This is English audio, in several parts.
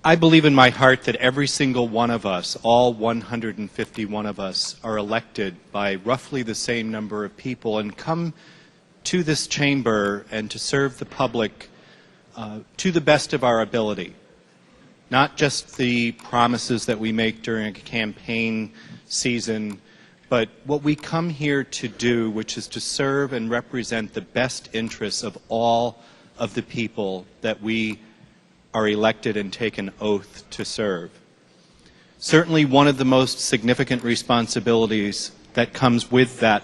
I believe in my heart that every single one of us, all 151 of us, are elected by roughly the same number of people and come to this chamber and to serve the public to the best of our ability. Not just the promises that we make during a campaign season, but what we come here to do, which is to serve and represent the best interests of all of the people that we are elected and take an oath to serve. Certainly one of the most significant responsibilities that comes with that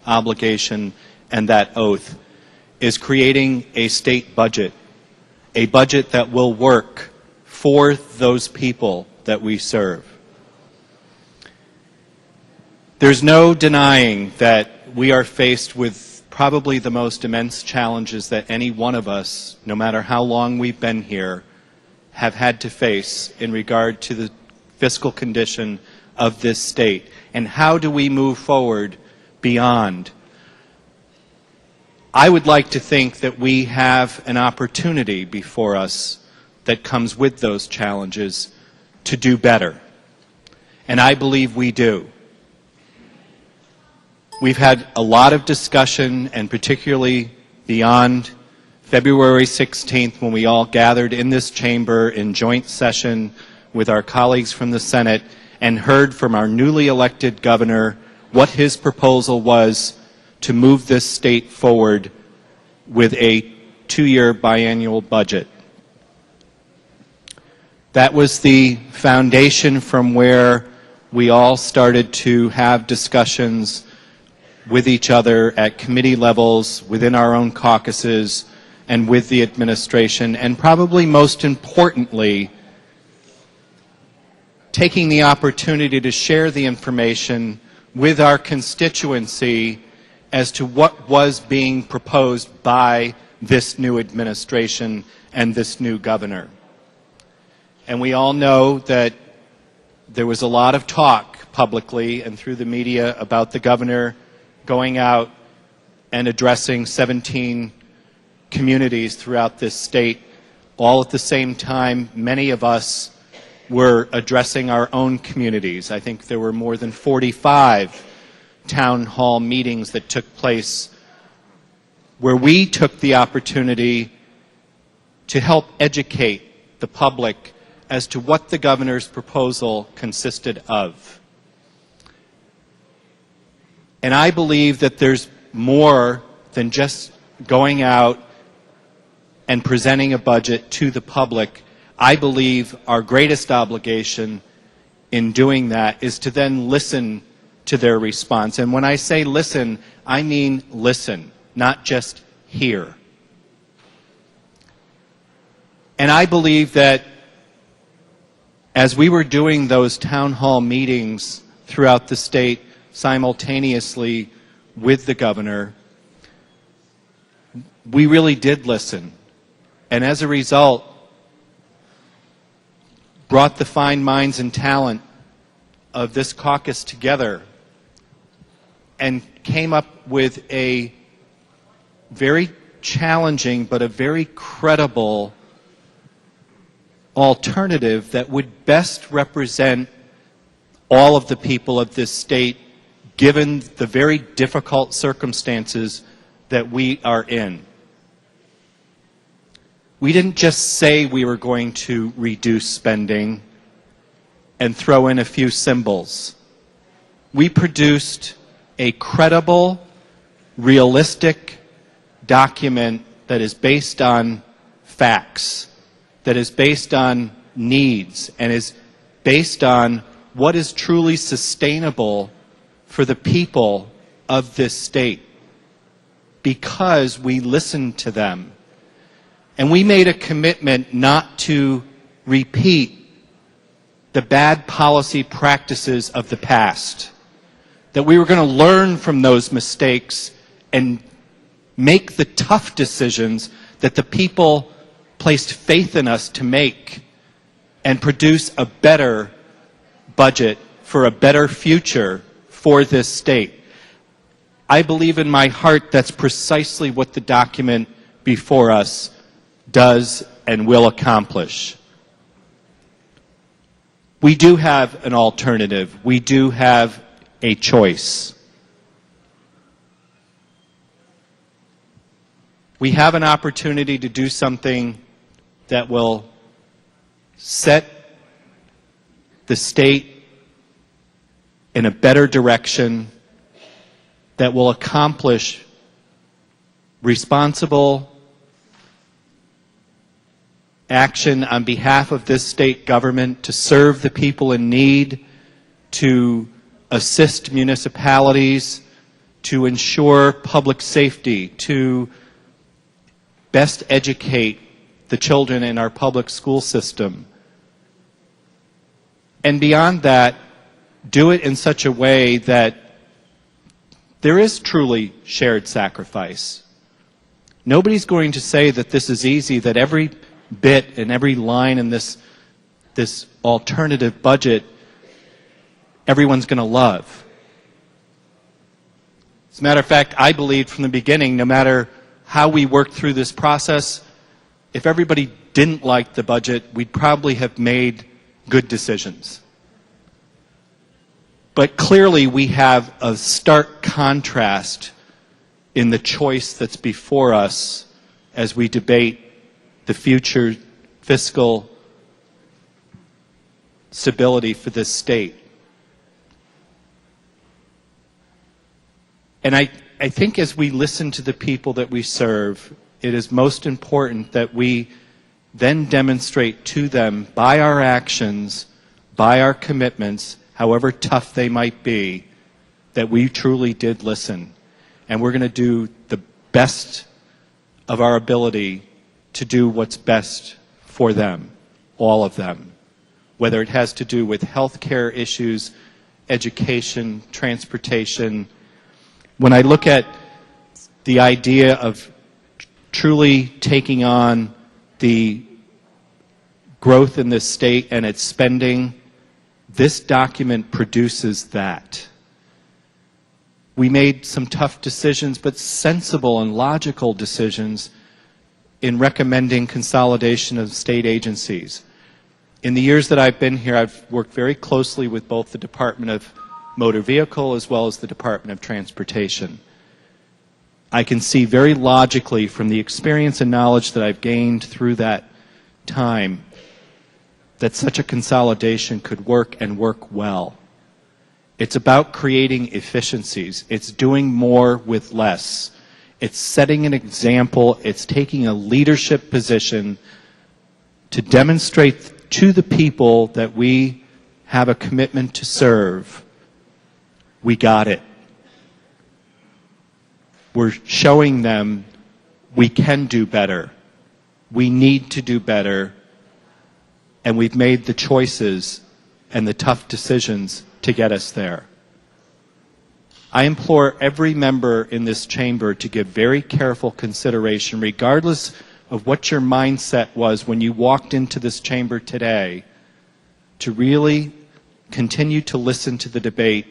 obligation and that oath is creating a state budget, a budget that will work for those people that we serve. There's no denying that we are faced with probably the most immense challenges that any one of us, no matter how long we've been here, have had to face in regard to the fiscal condition of this state. And how do we move forward beyond? I would like to think that we have an opportunity before us that comes with those challenges to do better. And I believe we do. We've had a lot of discussion, and particularly beyond February 16th, when we all gathered in this chamber in joint session with our colleagues from the Senate and heard from our newly elected governor what his proposal was to move this state forward with a 2-year biannual budget. That was the foundation from where we all started to have discussions with each other at committee levels, within our own caucuses, and with the administration, and probably most importantly, taking the opportunity to share the information with our constituency as to what was being proposed by this new administration and this new governor. And we all know that there was a lot of talk publicly and through the media about the governor going out and addressing 17 communities throughout this state. All at the same time, many of us were addressing our own communities. I think there were more than 45 town hall meetings that took place where we took the opportunity to help educate the public as to what the governor's proposal consisted of. And I believe that there's more than just going out and presenting a budget to the public. I believe our greatest obligation in doing that is to then listen to their response. And when I say listen, I mean listen, not just hear. And I believe that as we were doing those town hall meetings throughout the state simultaneously with the governor, we really did listen. And as a result, brought the fine minds and talent of this caucus together and came up with a very challenging but a very credible alternative that would best represent all of the people of this state, given the very difficult circumstances that we are in. We didn't just say we were going to reduce spending and throw in a few symbols. We produced a credible, realistic document that is based on facts, that is based on needs, and is based on what is truly sustainable for the people of this state, because we listened to them. And we made a commitment not to repeat the bad policy practices of the past, that we were going to learn from those mistakes and make the tough decisions that the people placed faith in us to make and produce a better budget for a better future for this state. I believe in my heart that's precisely what the document before us does and will accomplish. We do have an alternative. We do have a choice. We have an opportunity to do something that will set the state in a better direction, that will accomplish responsible action on behalf of this state government to serve the people in need, to assist municipalities, to ensure public safety, to best educate the children in our public school system. And beyond that, do it in such a way that there is truly shared sacrifice. Nobody's going to say that this is easy, that every bit and every line in this alternative budget everyone's going to love. As a matter of fact, I believed from the beginning, no matter how we worked through this process, if everybody didn't like the budget, we'd probably have made good decisions. But clearly we have a stark contrast in the choice that's before us as we debate the future fiscal stability for this state. And I think as we listen to the people that we serve, it is most important that we then demonstrate to them by our actions, by our commitments, however tough they might be, that we truly did listen. And we're going to do the best of our ability to do what's best for them, all of them, whether it has to do with health care issues, education, transportation. When I look at the idea of truly taking on the growth in this state and its spending, this document produces that. We made some tough decisions, but sensible and logical decisions in recommending consolidation of state agencies. In the years that I've been here, I've worked very closely with both the Department of Motor Vehicle as well as the Department of Transportation. I can see very logically from the experience and knowledge that I've gained through that time that such a consolidation could work and work well. It's about creating efficiencies. It's doing more with less. It's setting an example. It's taking a leadership position to demonstrate to the people that we have a commitment to serve. We got it. We're showing them we can do better. We need to do better. And we've made the choices and the tough decisions to get us there. I implore every member in this chamber to give very careful consideration, regardless of what your mindset was when you walked into this chamber today, to really continue to listen to the debate,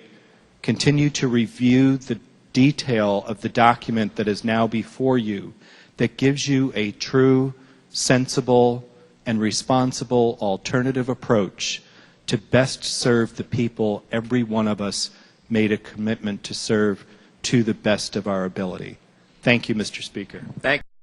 continue to review the detail of the document that is now before you, that gives you a true, sensible, and responsible alternative approach to best serve the people every one of us made a commitment to serve to the best of our ability. Thank you, Mr. Speaker. Thank you.